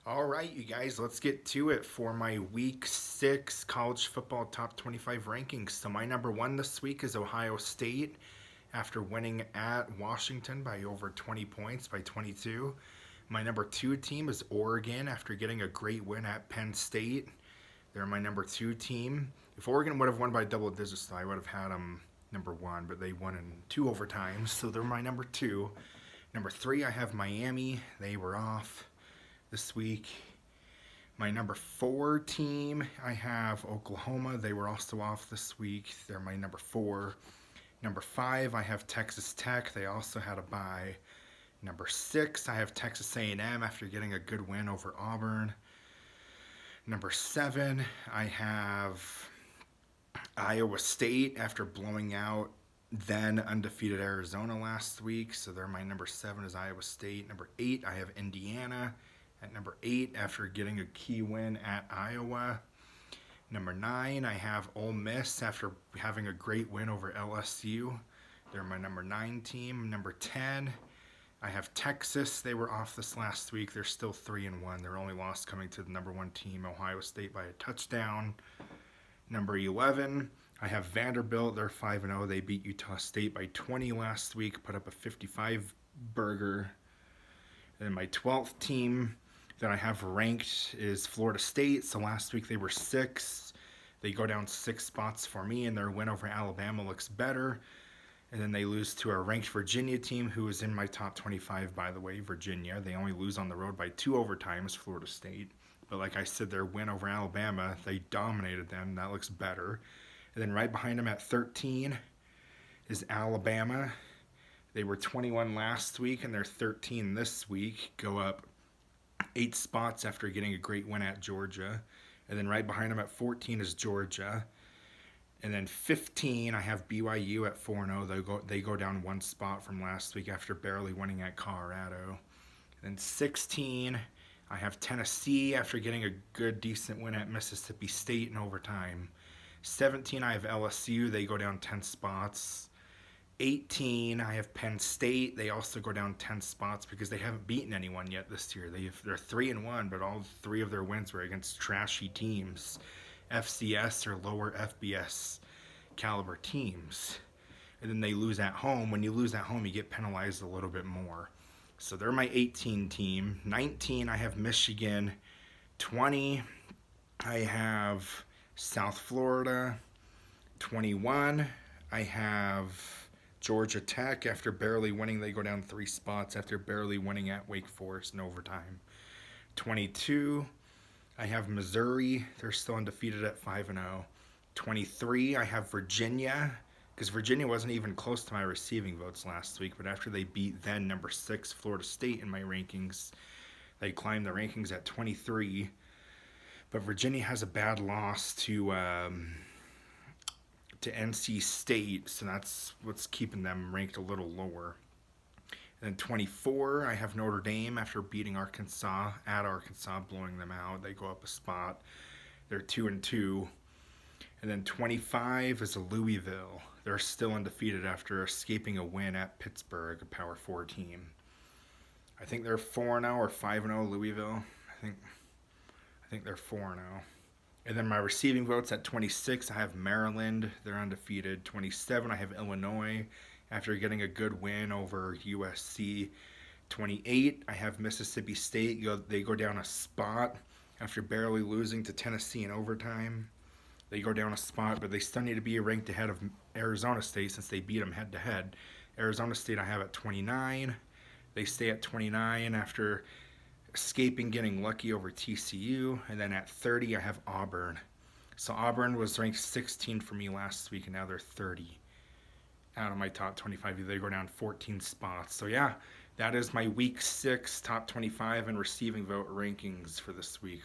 All right, you guys, let's get to it for my week 6 college football top 25 rankings. So, my number 1 this week is Ohio State after winning at Washington by over 20 points, by 22. My number 2 team is Oregon after getting a great win at Penn State. They're my number 2 team. If Oregon would have won by double digits, though, I would have had them number 1, but they won in 2 overtimes, so they're my number 2. Number 3, I have Miami. They were off this week. My number 4 team, I have Oklahoma. They were also off this week. They're my number 4. Number 5, I have Texas Tech. They also had a bye. Number 6, I have Texas A&M after getting a good win over Auburn. Number 7, I have Iowa State after blowing out then undefeated Arizona last week. So they're my number 7 is Iowa State. Number 8, I have Indiana at number 8 after getting a key win at Iowa. Number 9, I have Ole Miss after having a great win over LSU. They're my number 9 team. Number 10, I have Texas. They were off this last week. They're still 3-1. Their only loss coming to the number 1 team, Ohio State, by a touchdown. Number 11, I have Vanderbilt. They're 5-0. They beat Utah State by 20 last week, put up a 55 burger. And my 12th team that I have ranked is Florida State. So last week they were 6. They go down 6 spots for me, and their win over Alabama looks better. And then they lose to a ranked Virginia team who is in my top 25, by the way, Virginia. They only lose on the road by 2 overtimes, Florida State. But like I said, their win over Alabama, they dominated them. That looks better. And then right behind them at 13 is Alabama. They were 21 last week, and they're 13 this week. Go up 8 spots after getting a great win at Georgia. And then right behind them at 14 is Georgia. And then 15, I have BYU at 4-0. They go down 1 spot from last week after barely winning at Colorado. And then 16, I have Tennessee after getting a good, decent win at Mississippi State in overtime. 17, I have LSU. They go down 10 spots. 18, I have Penn State. They also go down 10 spots because they haven't beaten anyone yet this year. They're 3-1, but all 3 of their wins were against trashy teams, FCS or lower FBS caliber teams. And then they lose at home. When you lose at home, you get penalized a little bit more. So they're my 18 team. 19, I have Michigan. 20, I have South Florida. 21, I have Georgia Tech. After barely winning, they go down 3 spots after barely winning at Wake Forest in overtime. 22, I have Missouri. They're still undefeated at 5-0. 23, I have Virginia, because Virginia wasn't even close to my receiving votes last week, but after they beat then number 6 Florida State in my rankings, they climbed the rankings at 23. But Virginia has a bad loss to NC State, so that's what's keeping them ranked a little lower. And then 24, I have Notre Dame after beating Arkansas at Arkansas, blowing them out. They go up a spot. They're 2-2. And then 25 is a Louisville. They're still undefeated after escaping a win at Pittsburgh, a Power 4 team. I think they're 4-0 or 5-0, Louisville. I think they're 4-0. And then my receiving votes at 26, I have Maryland. They're undefeated. 27, I have Illinois after getting a good win over USC. 28, I have Mississippi State. They go down a spot after barely losing to Tennessee in overtime. They go down a spot, but they still need to be ranked ahead of Arizona State since they beat them head-to-head. Arizona State I have at 29. They stay at 29 after escaping getting lucky over TCU. And then at 30, I have Auburn. So Auburn was ranked 16 for me last week, and now they're 30 out of my top 25. They go down 14 spots. So yeah, that is my week 6 top 25 and receiving vote rankings for this week.